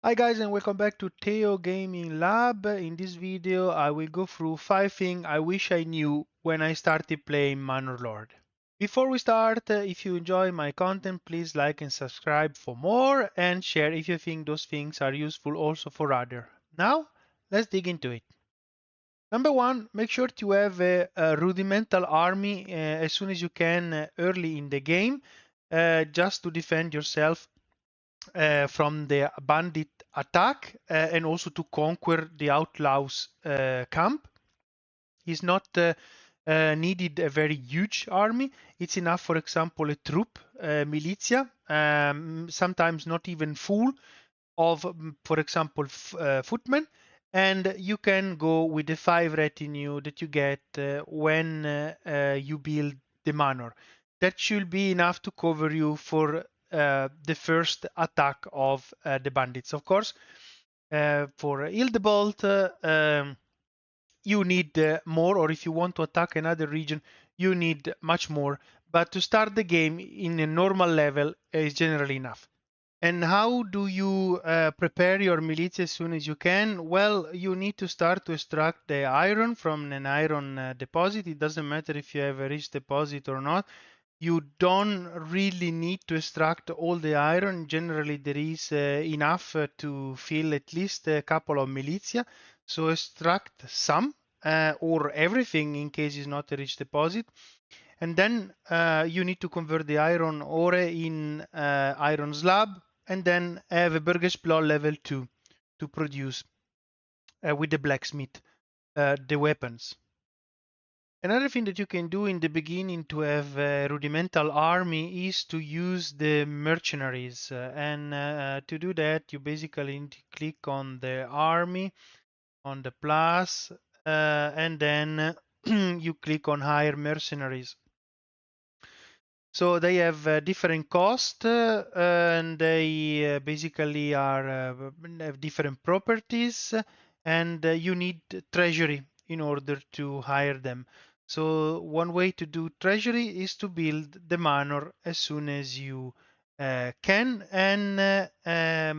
Hi guys and welcome back to Teo Gaming Lab. In this video I will go through 5 things I wish I knew when I started playing Manor Lord. Before we start, if you enjoy my content, please like and subscribe for more and share if you think those things are useful also for others. Now, let's dig into it. Number one, make sure to have a rudimental army as soon as you can early in the game, just to defend yourself from the bandit attack and also to conquer the outlaws camp. It's not needed a very huge army. It's enough, for example, a troop, militia, sometimes not even full of, for example, footmen. And you can go with the 5 retinue that you get when you build the manor. That should be enough to cover you for the first attack of the bandits. Of course, for Hildebolt, you need more, or if you want to attack another region, you need much more. But to start the game in a normal level is generally enough. And how do you prepare your militia as soon as you can? Well, you need to start to extract the iron from an iron deposit. It doesn't matter if you have a rich deposit or not. You don't really need to extract all the iron. Generally, there is enough to fill at least a couple of militia. So extract some or everything in case it's not a rich deposit. And then you need to convert the iron ore in iron slab and then have a burgess plow level 2 to produce with the blacksmith the weapons. Another thing that you can do in the beginning to have a rudimental army is to use the mercenaries. And to do that, you basically need to click on the army, on the plus, and then you click on hire mercenaries. So they have different cost and they basically are have different properties, and you need treasury in order to hire them. So one way to do treasury is to build the manor as soon as you can and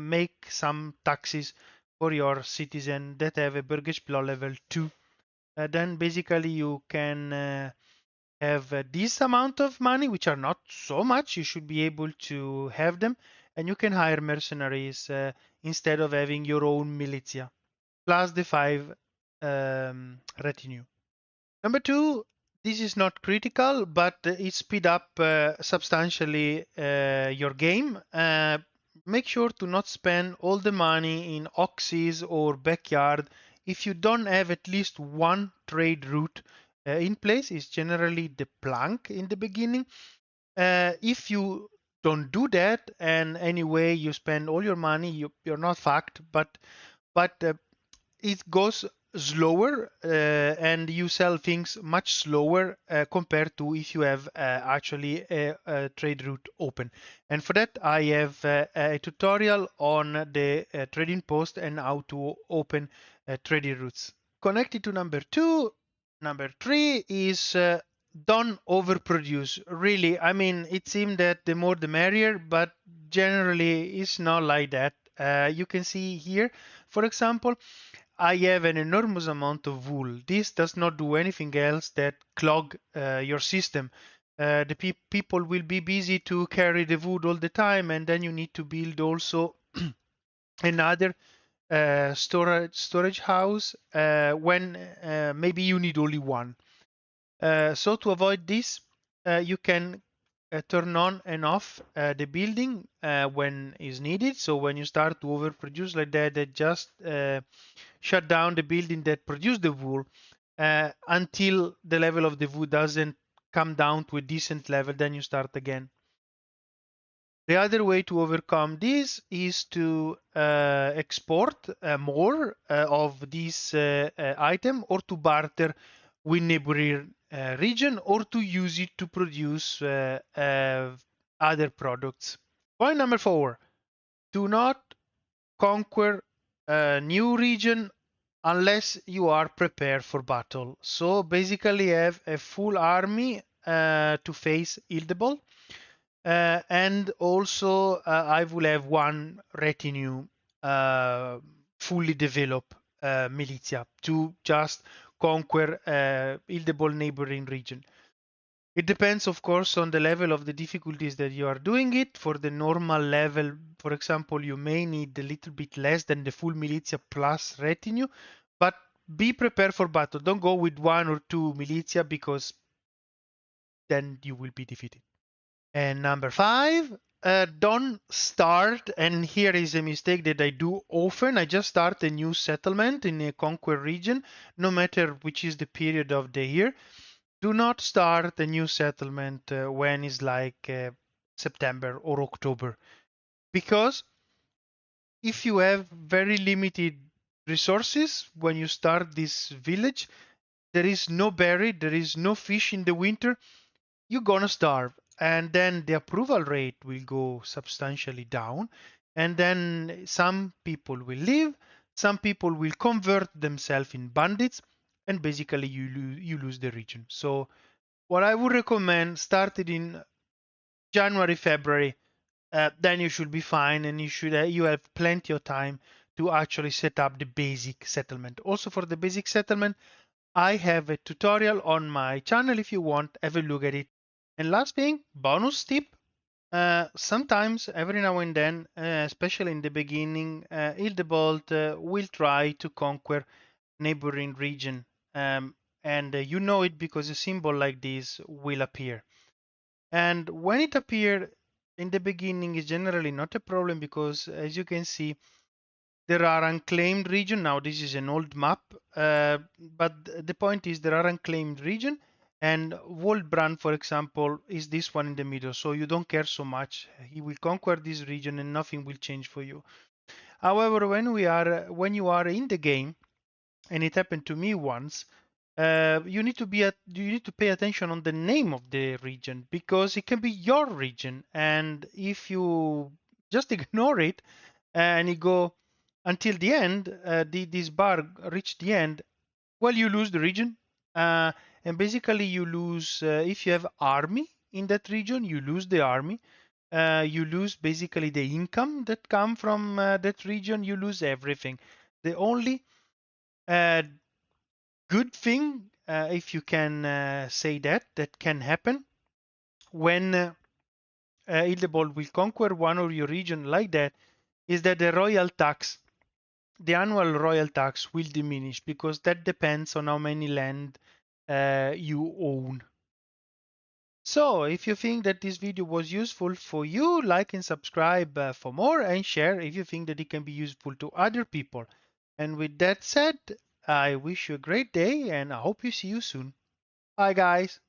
make some taxes for your citizen that have a burgess plow level 2. Then basically you can have this amount of money, which are not so much. You should be able to have them, and you can hire mercenaries instead of having your own militia, plus the 5 retinue. Number two, this is not critical, but it speed up substantially your game. Make sure to not spend all the money in oxes or backyard if you don't have at least one trade route in place. It's generally the plank in the beginning. If you don't do that, and anyway you spend all your money, you're not fucked, but it goes slower and you sell things much slower compared to if you have actually a trade route open. And for that I have a tutorial on the trading post and how to open trading routes. Connected to number two, number three is don't overproduce. Really, I mean, it seems that the more the merrier, but generally it's not like that. You can see here, for example, I have an enormous amount of wool. This does not do anything else that clog your system. The people will be busy to carry the wood all the time, and then you need to build also another storage house when maybe you need only one. So to avoid this, you can turn on and off the building when is needed. So when you start to overproduce like that just shut down the building that produced the wool until the level of the wood doesn't come down to a decent level, then you start again. The other way to overcome this is to export more of this item, or to barter with neighboring region, or to use it to produce other products. Point number 4, do not conquer a new region unless you are prepared for battle. So basically have a full army to face Hildebolt. And also I will have one retinue fully develop militia to just conquer Hildebolt neighboring region. It depends, of course, on the level of the difficulties that you are doing it. For the normal level, for example, you may need a little bit less than the full militia plus retinue, but be prepared for battle. Don't go with 1 or 2 militia because then you will be defeated. And number 5, don't start, and here is a mistake that I do often. I just start a new settlement in a conquer region, no matter which is the period of the year. Do not start a new settlement when it's like September or October, because if you have very limited resources when you start this village, there is no berry, there is no fish in the winter, you're gonna starve, and then the approval rate will go substantially down, and then some people will leave, some people will convert themselves in bandits, and basically you lose the region. So what I would recommend, started in January, February, then you should be fine, and you have plenty of time to actually set up the basic settlement. Also, for the basic settlement, I have a tutorial on my channel. If you want, have a look at it. And last thing, bonus tip. Sometimes, every now and then, especially in the beginning, Hildebolt will try to conquer neighboring region. And you know it because a symbol like this will appear. And when it appears in the beginning, is generally not a problem because, as you can see, there are unclaimed region. Now this is an old map, but the point is there are unclaimed region, and Waldbrand, for example, is this one in the middle. So you don't care so much. He will conquer this region and nothing will change for you. However, when you are in the game, and it happened to me once, you need to pay attention on the name of the region because it can be your region, and if you just ignore it and you go until the end, this bar reach the end, well, you lose the region, uh, and basically you lose if you have army in that region, you lose the army. You lose basically the income that come from that region. You lose everything. The only uh, good thing, if you can say that can happen when Hildebolt will conquer one of your region like that, is that the annual royal tax will diminish because that depends on how many land you own. So if you think that this video was useful for you, like and subscribe for more, and share if you think that it can be useful to other people. And with that said, I wish you a great day and I hope you see you soon. Bye guys.